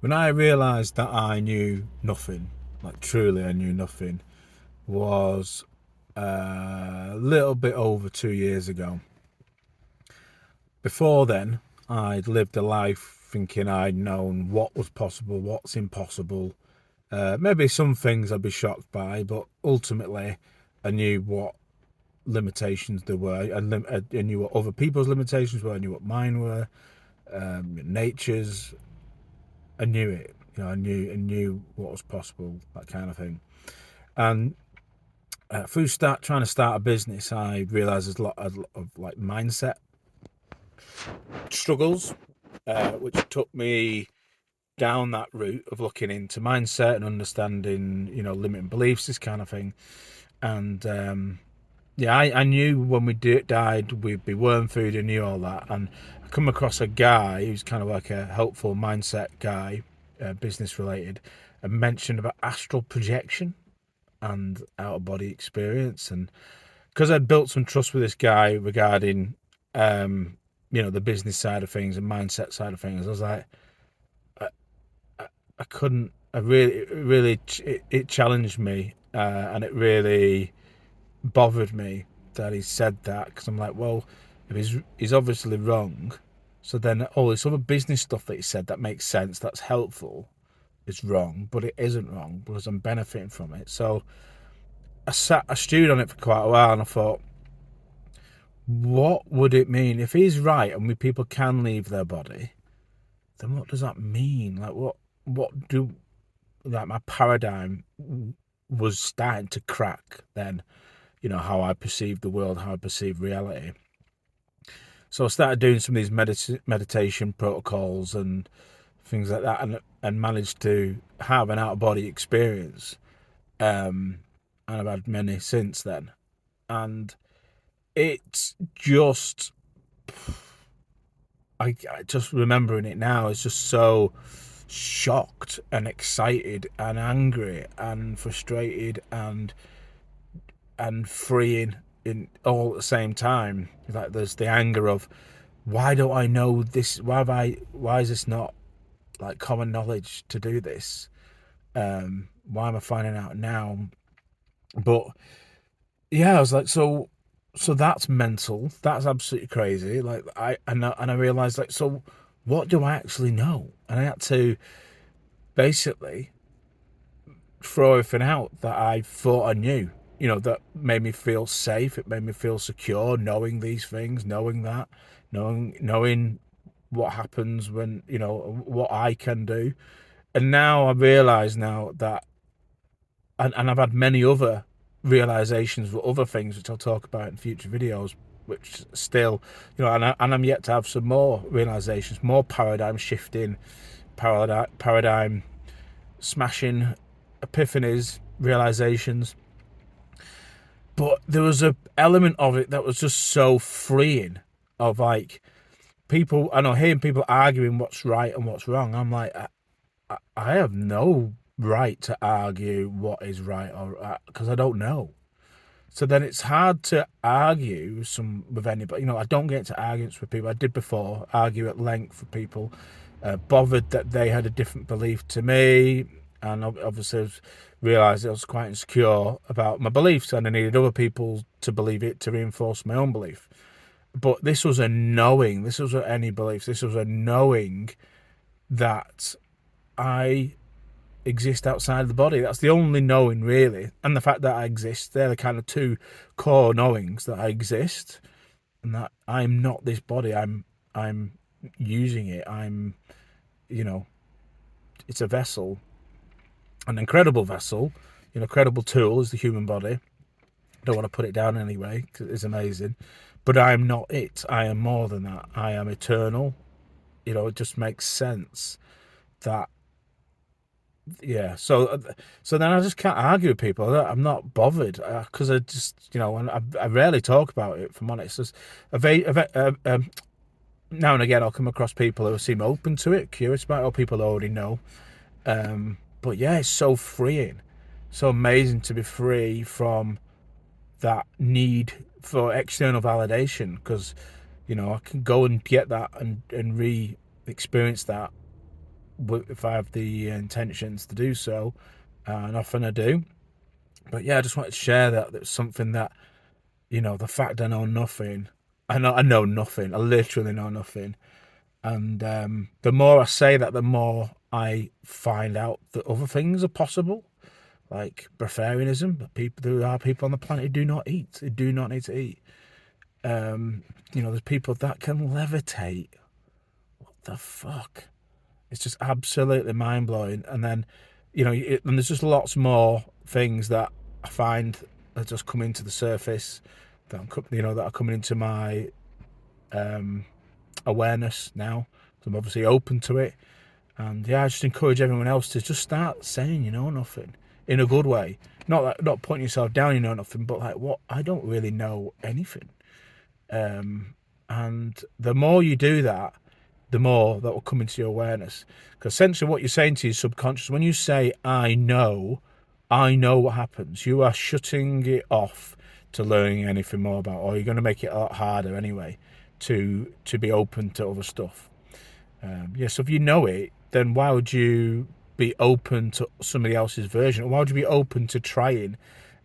When I realised that I knew nothing, like truly I knew nothing, was a little bit over 2 years ago. Before then, I'd lived a life thinking I'd known what was possible, what's impossible. Maybe some things I'd be shocked by, but ultimately I knew what limitations there were. I knew what other people's limitations were. I knew what mine were. Nature's. I knew it. I knew what was possible, that kind of thing. And through trying to start a business, I realised there's a lot of like mindset struggles, which took me down that route of looking into mindset and understanding, limiting beliefs, this kind of thing. And yeah, I knew when we died we'd be worm food. I knew all that, and I come across a guy who's kind of like a helpful mindset guy, business related, and mentioned about astral projection and out of body experience. And because I'd built some trust with this guy regarding, the business side of things and mindset side of things, I was like, I, I couldn't. I really, it challenged me, and it really bothered me that he said that, because I'm like, well, if he's obviously wrong, so then all this other business stuff that he said that makes sense, that's helpful, is wrong, but it isn't wrong because I'm benefiting from it. So I stewed on it for quite a while, and I thought, what would it mean if he's right and people can leave their body? Then what does that mean? Like, what do like my paradigm was starting to crack then. How I perceive the world, how I perceive reality. So I started doing some of these meditation protocols and things like that, and managed to have an out of body experience. And I've had many since then, and it's just, I just remembering it now is just so shocked and excited and angry and frustrated and freeing in all at the same time. Like, there's the anger of, why don't I know this? Why is this not like common knowledge to do this? Why am I finding out now? But yeah, I was like, so that's mental. That's absolutely crazy. Like, I realized, like, so what do I actually know? And I had to basically throw everything out that I thought I knew. That made me feel safe. It made me feel secure, knowing these things, knowing that, knowing what happens when, what I can do. And now I realise now that, and I've had many other realizations with other things, which I'll talk about in future videos, which still, and I'm yet to have some more realizations, more paradigm shifting, paradigm smashing epiphanies, realizations. But there was a element of it that was just so freeing, of like, people, I know, hearing people arguing what's right and what's wrong. I'm like, I have no right to argue what is right, or because I don't know. So then it's hard to argue with anybody. I don't get into arguments with people. I did before, argue at length with people, bothered that they had a different belief to me, and obviously realised I was quite insecure about my beliefs, and I needed other people to believe it to reinforce my own belief. But this was a knowing. This was any beliefs. This was a knowing that I exist outside of the body. That's the only knowing, really. And the fact that I exist, they're the kind of two core knowings, that I exist and that I'm not this body. I'm using it. It's a vessel, an incredible vessel, incredible tool is the human body. I don't want to put it down anyway, because it's amazing. But I'm not it. I am more than that. I am eternal. It just makes sense that, yeah. So then I just can't argue with people. I'm not bothered, because I just, and I rarely talk about it, if I'm honest. Just now and again I'll come across people who seem open to it, curious about it, or people already know. But yeah, it's so freeing, so amazing to be free from that need for external validation, because I can go and get that and re-experience that if I have the intentions to do so, and often I do. But yeah, I just wanted to share that. That's something that, the fact I know nothing. I know nothing. I literally know nothing. And the more I say that, the more I find out that other things are possible, like breatharianism. There are people on the planet who do not eat. They do not need to eat. There's people that can levitate. What the fuck? It's just absolutely mind blowing. And then, and there's just lots more things that I find that just come into the surface that that are coming into my awareness now. So I'm obviously open to it. And yeah, I just encourage everyone else to just start saying nothing in a good way. Not putting yourself down, nothing, but like, what, I don't really know anything. And the more you do that, the more that will come into your awareness. Because essentially what you're saying to your subconscious, when you say, I know what happens, you are shutting it off to learning anything more about, or you're going to make it a lot harder anyway to be open to other stuff. So if you know it, then why would you be open to somebody else's version? Or why would you be open to trying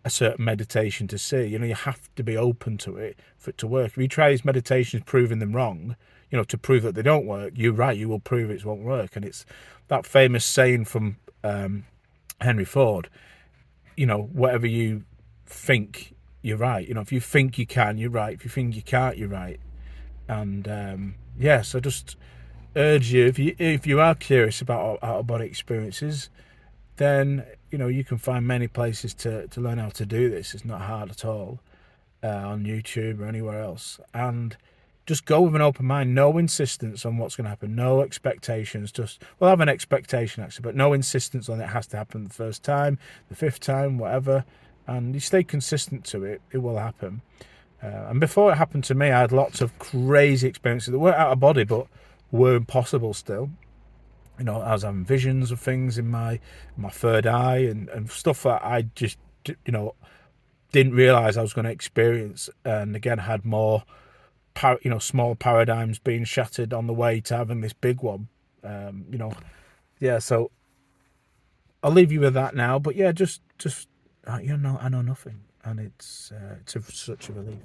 a certain meditation to see? You have to be open to it for it to work. If you try these meditations proving them wrong, to prove that they don't work, you're right, you will prove it won't work. And it's that famous saying from Henry Ford, whatever you think, you're right. If you think you can, you're right. If you think you can't, you're right. And so just urge you, if you are curious about out-of-body experiences, then you can find many places to learn how to do this. It's not hard at all, on YouTube or anywhere else. And just go with an open mind, no insistence on what's going to happen, no expectations. Have an expectation actually, but no insistence on it has to happen the first time, the fifth time, whatever. And you stay consistent to it, it will happen. And before it happened to me, I had lots of crazy experiences that weren't out of body, but were impossible still. I was having visions of things in my third eye and stuff that I just, didn't realize I was going to experience. And again, had more, small paradigms being shattered on the way to having this big one. So I'll leave you with that now. But yeah, just I know nothing, and it's such a relief.